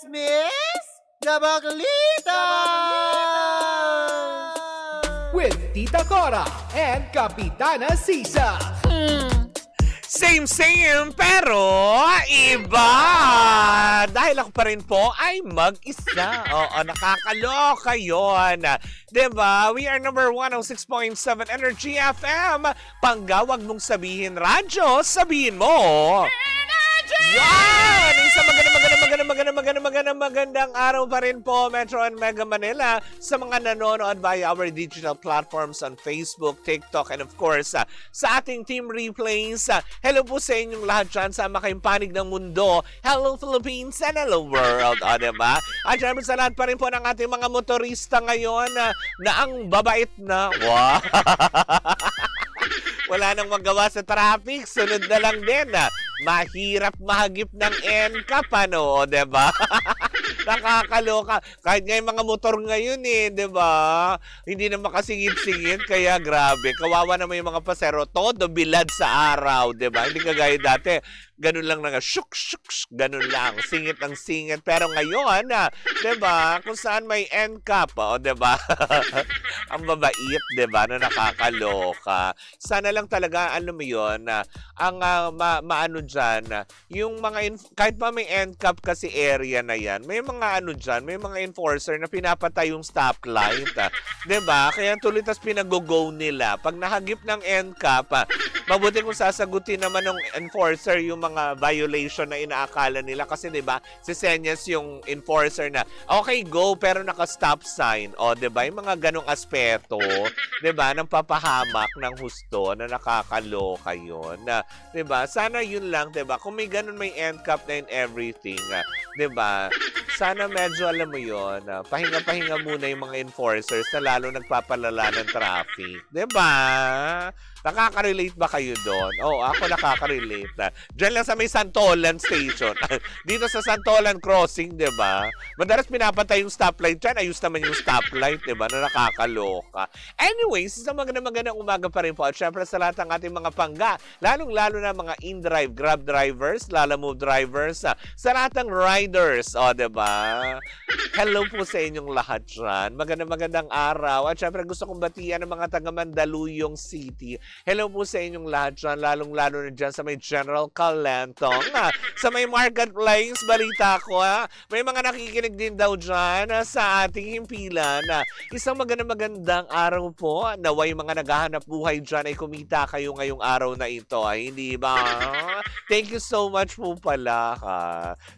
Chismis Gabaklita! With Tita Cora and Kapitana Sisa. Same pero iba. Dahil ako pa rin po ay mag-isa. Oo, nakakaloka yun. Diba? We are number 106.7 Energy FM. Panggawag mong sabihin radyo, sabihin mo. Yan! Isang magandang araw pa rin po, Metro and Mega Manila, sa mga nanonood via our digital platforms on Facebook, TikTok, and of course, sa ating team replays. Hello po sa inyong lahat dyan sa makaimpanig ng mundo. Hello Philippines and hello world. O, diba? At syempre sa lahat pa rin po ng ating mga motorista ngayon na ang babait na. Wow! Wala nang magawa sa traffic, sunod na lang din. Mahirap mahagip ng NCAP, ano, diba? Nakakaloka. Kahit nga yung mga motor ngayon diba? Hindi na makasingit-singit, kaya grabe. Kawawa naman yung mga pasero. Todo bilad sa araw, diba? Hindi kagaya dati. Ganun lang na shuk, ganun lang. Singit ang singit. Pero ngayon, diba? Kung saan may NCAP, diba? Ang babait, diba? Na nakakaloka. Sana lang talaga, alam mo yun, ang maano dyan, yung mga, kahit pa may NCAP kasi area na yan, may mga ano dyan, may mga enforcer na pinapatay yung stoplight. Diba? Kaya tuloy tas pinag-go nila. Pag nahagip ng NCAP, mabuti kung sasagutin naman ng enforcer yung mga violation na inaakala nila. Kasi diba, si Senyas yung enforcer na, okay, go, pero naka-stop sign. O, diba? Yung mga ganong aspeto, diba? Nang papahamak ng husto na nakakaloka yun. Diba? Sana yun lang, diba? Kung may ganun, may NCAP na in everything, diba? Sana medyo, alam mo yun, pahinga-pahinga muna yung mga enforcers na lalo nagpapalala ng traffic. Diba? Nakaka-relate ba kayo doon? Oo, ako nakaka-relate. Diyan lang sa may Santolan Station. Dito sa Santolan Crossing, diba? Madalas pinapatay yung stoplight dyan. Ayos naman yung stoplight, diba? Na nakakaloka. Anyways, isang magandang umaga pa rin po. At syempre sa lahat ng ating mga pangga, lalong-lalo na mga in-drive, grab drivers, lalamove drivers, sa lahat ng riders, o, diba? Hello po sa inyong lahat dyan. Magandang araw. At syempre gusto kong batian ng mga taga Mandaluyong City. Hello po sa inyong lahat dyan, lalong-lalo na dyan sa may General Calentong. Sa may Marketplace, balita ko, may mga nakikinig din daw dyan sa ating himpilan. Isang magandang araw po. Naway mga naghahanap buhay dyan ay kumita kayo ngayong araw na ito. Hindi ba? Thank you so much po pala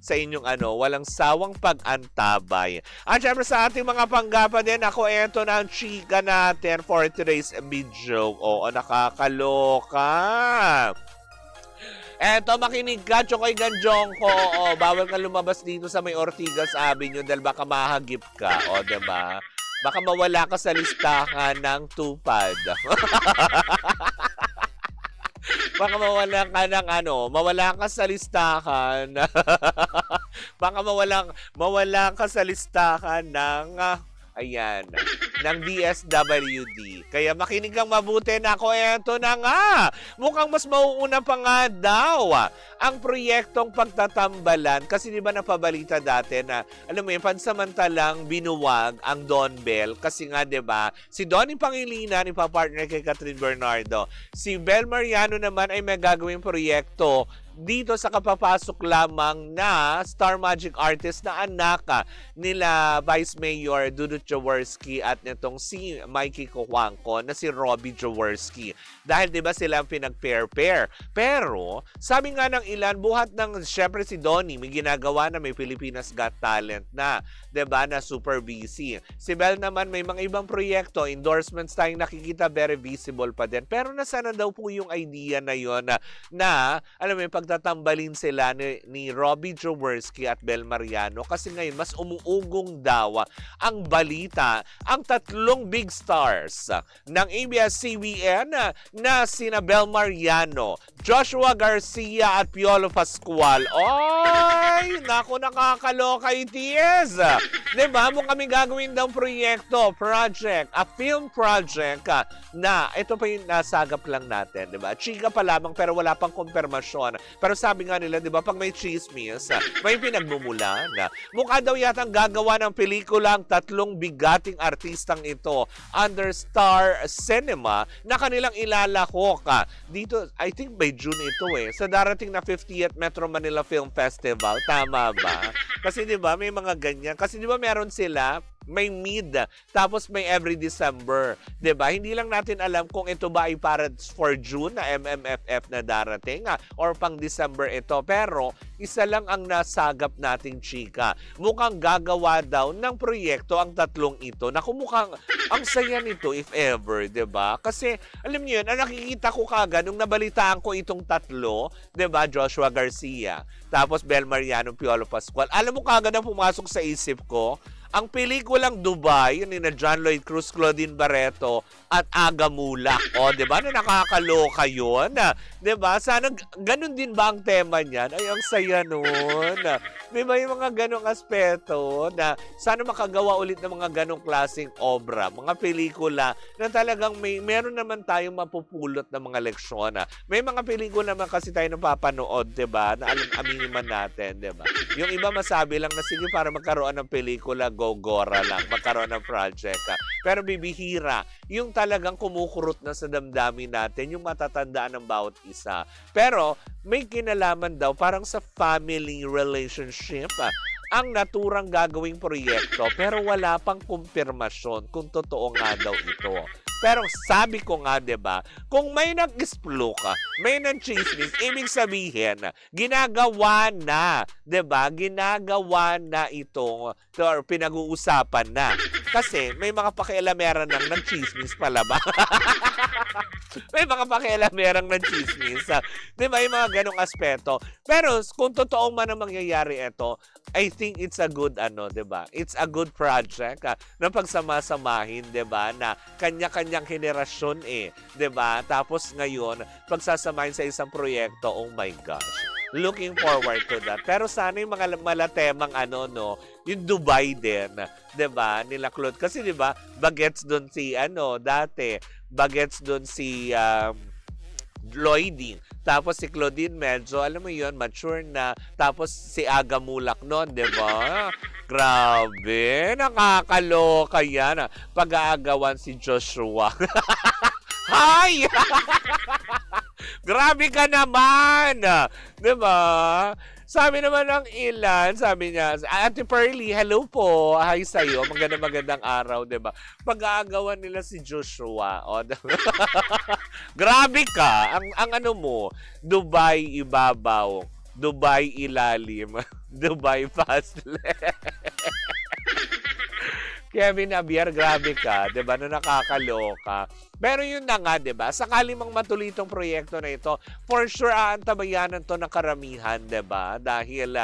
sa inyong walang sawang pag-antabay. At syempre sa ating mga panggapa din, ako eto na ang chika natin for today's video. Oo, nakakaloka. Eto, makinig ka, Chokoy Ganjong ko. Oo, bawal ka lumabas dito sa may Ortigas Avenue dahil baka mahagip ka. O, diba? Baka mawala ka sa listahan ng tupad. Baka mawala ka ng mawala ka sa listahan. Baka mawala ka sa listahan ng ng DSWD. Kaya makinig kang mabuti na ako. Eto na nga. Mukhang mas mauuna pa nga daw ang proyektong pagtatambalan. Kasi di ba napabalita dati na, alam mo yun, pansamantalang binuwag ang Don Bell. Kasi nga, di ba, si Donnie Pangilinan, ipapartner kay Catherine Bernardo. Si Bel Mariano naman ay may gagawing proyekto dito sa kapapasok lamang na Star Magic Artist na anak nila Vice Mayor Dudut Jaworski at nitong si Mikey Cojuangco na si Robbie Jaworski. Dahil 'di ba sila ang pinag-pair-pair. Pero sabi nga ng ilan, buhat ng syempre si Donnie may ginagawa na, may Pilipinas Got Talent na, 'di ba, na super busy. Si Bel naman may mga ibang proyekto, endorsements tayong nakikita, very visible pa din. Pero nasana daw po yung idea na yon na alam mo, pagtatambalin sila ni Robbie Jaworski at Bel Mariano kasi ngayon mas umuugong daw ang balita, ang tatlong big stars ng ABS-CBN na sina Bel Mariano, Joshua Garcia at Piolo Pascual. Oy! Naku, nakakaloka itis. Diba? Mukha kami gagawin daw project, a film project na ito pa yung nasagap lang natin. Diba? Chika pa lamang pero wala pang kumpirmasyon. Pero sabi nga nila, diba, pag may chismis, may pinagmumulan. Mukha daw yatang gagawa ng pelikula ang tatlong bigating artistang ito under Star Cinema na kanilang ilalahok dito, I think by June ito sa darating na 50th Metro Manila Film Festival. Tama ba? Kasi di ba may mga ganyan. Kasi di ba meron sila, may mid, tapos may every December. Di ba? Hindi lang natin alam kung ito ba ay para for June na MMFF na darating or pang December ito. Pero isa lang ang nasagap nating chika. Mukhang gagawa daw ng proyekto ang tatlong ito. Naku, mukhang ang saya nito if ever, di ba? Kasi alam niyo yun, ang nakikita ko kagad nung nabalitaan ko itong tatlo, di ba? Joshua Garcia, tapos Bel Mariano, Piolo Pascual. Alam mo kagad ang pumasok sa isip ko? Ang pelikulang Dubai, yun ni na John Lloyd Cruz, Claudine Barreto, at Aga Mulak. O, di ba? Na nakakaloka yun. Di ba? Sana, ganun din ba ang tema niyan? Ay, ang saya nun. Di ba yung mga ganong aspeto na sana makagawa ulit ng mga ganong klaseng obra, mga pelikula na talagang meron naman tayong mapupulot ng mga leksyon. May mga pelikula naman kasi tayo napapanood, di ba? Na aminin man natin, di ba? Yung iba masabi lang na sige para magkaroon ng pelikula, gogora lang, magkaroon ng project. Pero bibihira, yung talagang kumukurot na sa damdamin natin, yung matatandaan ng bawat isa. Pero may kinalaman daw parang sa family relationship ang naturang gagawing proyekto pero wala pang kumpirmasyon kung totoo nga daw ito. Pero sabi ko nga, diba, kung may nag-explore may nag-chismis, ibig sabihin, ginagawa na, diba, ginagawa na itong, or pinag-uusapan na. Kasi may mga pakialameran ng nag-chismis pala ba? May mga pakialamerang nag-chismis. Diba, yung mga ganong aspeto. Pero kung totoo man ang mangyayari ito, I think it's a good, diba? It's a good project na pagsama-samahin, diba, na kanya-kanyang henerasyon diba? Tapos ngayon, pagsasamahin sa isang proyekto, oh my gosh. Looking forward to that. Pero sana yung mga malatemang yung Dubai din, 'di ba? Nila Claude kasi 'di ba, bagets doon si dati, bagets doon si Lloyding. Tapos si Claudine medyo, alam mo 'yon, mature na. Tapos si Aga Mulak noon, 'di ba? Grabe, nakakaloka yan. Pag-aagawan si Joshua. Hi! Grabe ka naman! Diba? Sabi naman ng ilan, sabi niya, Ate Pearly, hello po. Hi sa'yo. Magandang araw, diba? Pag-aagawan nila si Joshua. O, grabe ka. Ang mo, Dubai ibabaw, Dubai ilalim, Dubai fast lane. Kevin Abier, grabe ka, 'di ba? Na nakakaloka. Pero yun na nga, 'di ba? Sakali mang matuloy itong proyekto na ito, for sure aantabayanan 'to ng karamihan, 'di ba? Dahil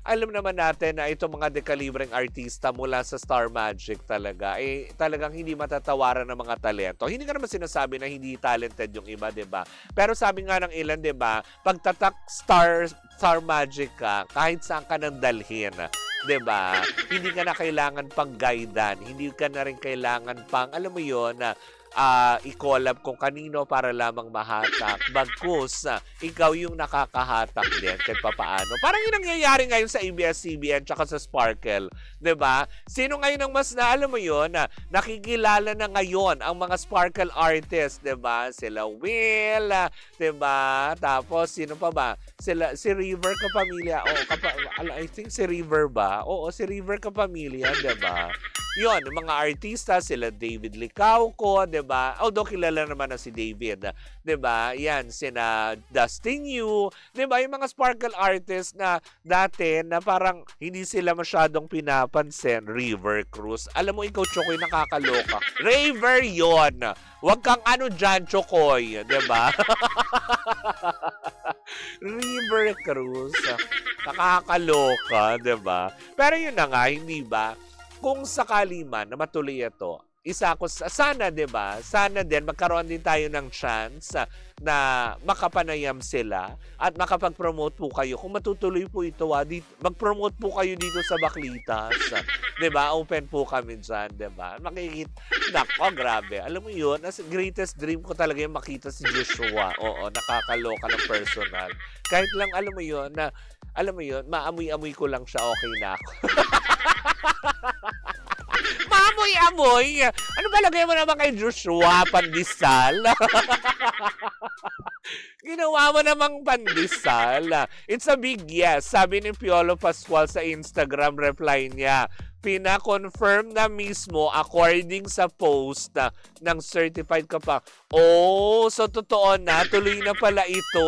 alam naman natin na itong mga dekalibreng artista mula sa Star Magic talaga, talagang hindi matatawaran ng mga talento. Hindi ka naman sinasabi na hindi talented yung iba, 'di ba? Pero sabi nga ng ilan, 'di ba? Pagtatak Star Magic ka, kahit saan ka nang dalhin, 'di ba? Hindi ka na kailangan pang guidean, hindi ka na rin kailangan pang, alam mo 'yon, i-collab kung kanino para lamang mahatak. Bagkus, ikaw yung nakakahatak din kahit papaano. Parang yung nangyayari ngayon sa ABS-CBN tsaka sa Sparkle. 'Di ba? Sino ngayon ang mas alam mo 'yon, nakikilala na ngayon ang mga Sparkle artists, 'di ba? Sila Will, 'di ba? Tapos sino pa ba? Si River Kapamilya. I think si River ba? Oo, si River Kapamilya, 'di ba? Yon, mga artista, sila David Licauco, 'di ba? Although kilala naman na si David, 'di ba? Yan, sina Dustin Yu, 'di ba? Yung mga Sparkle artists na dati na parang hindi sila masyadong pinapansin. River Cruz. Alam mo, ikaw, Chokoy, nakakaloka. River yon. Huwag kang dyan, Chokoy, 'di ba? River Cruz. Nakakaloka, 'di ba? Pero yun na nga, hindi ba? Kung sakali man na matuloy ito, isa ko sana 'di ba? Sana din magkaroon din tayo ng chance na makapanayam sila at makapag-promote po kayo. Kung matutuloy po ito, mag-promote po kayo dito sa Baklitas. 'Di ba? Open po kami diyan, 'di ba? Nako, grabe. Alam mo 'yun, as greatest dream ko talaga yung makita si Joshua. Oo, nakakaloka ng personal. Kahit lang alam mo 'yun, maamoy-amoy ko lang siya, okay na ako. Maamoy-amoy? Ano ba lagay mo naman kay Joshua? Pandesal? Ginawa mo namang pandesal. It's a big yes. Sabi ni Piolo Pascual sa Instagram reply niya. Pina-confirm na mismo according sa post ng certified ka pa. Oh, so totoo na. Tuloy na pala ito.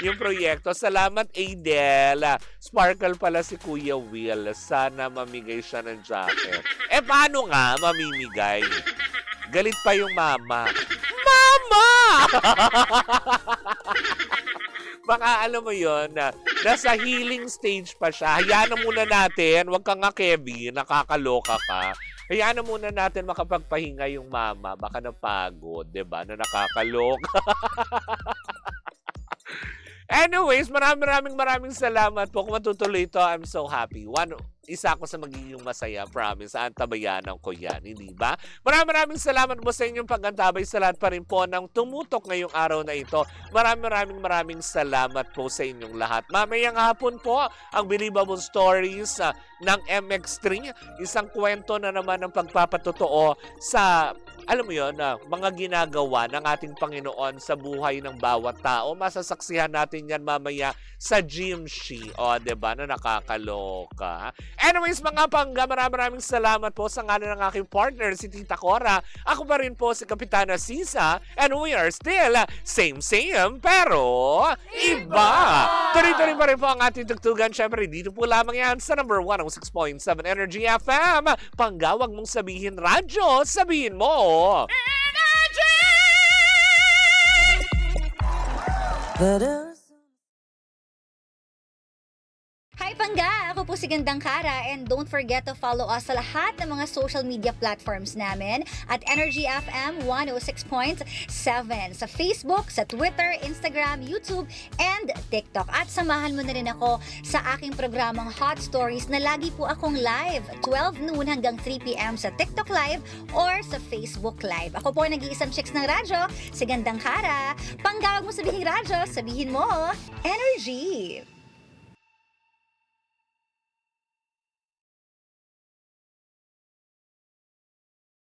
Yung proyekto. Salamat, Adel. Sparkle pala si Kuya Will. Sana mamigay siya ng jacket. Paano nga mamimigay? Galit pa yung mama. Mama! Baka alam mo yon nasa healing stage pa siya. Hayaan na muna natin. Huwag ka nga, Kevin. Nakakaloka ka. Hayaan na muna natin makapagpahinga yung mama. Baka napagod, diba? Na nakakaloka. Anyways, maraming salamat po. Kung matutuloy ito, I'm so happy. Isa ako sa magiging masaya, promise. Antabayanan ko yan, hindi ba? Maraming salamat po sa inyong pag-antabay sa lahat pa rin po ng tumutok ngayong araw na ito. Maraming salamat po sa inyong lahat. Mamayang hapon po, ang Believable Stories ng MX3. Isang kwento na naman ng pagpapatotoo sa, alam mo yun, mga ginagawa ng ating Panginoon sa buhay ng bawat tao. Masasaksihan natin yan mamaya sa Gymshi. O, diba, na nakakaloka. Anyways, mga pangga, maraming salamat po sa ngalan ng aking partner, si Tita Cora. Ako pa rin po si Kapitana Sisa, and we are still same, pero iba! Tuloy-tuloy pa rin po ang ating tugtugan. Siyempre, dito po lamang yan sa number 106.7 Energy FM. Panggawag mong sabihin radyo, sabihin mo Energy! Hi Pangga! Ako po si Gandang Kara, and don't forget to follow us sa lahat ng mga social media platforms namin at Energy FM 106.7 sa Facebook, sa Twitter, Instagram, YouTube, and TikTok. At samahan mo na rin ako sa aking programang Hot Stories na lagi po akong live 12 noon hanggang 3 p.m. sa TikTok Live or sa Facebook Live. Ako po nag-iisang chicks ng radyo, si Gandang Kara. Panggawag mo sabihin radyo, sabihin mo Energy!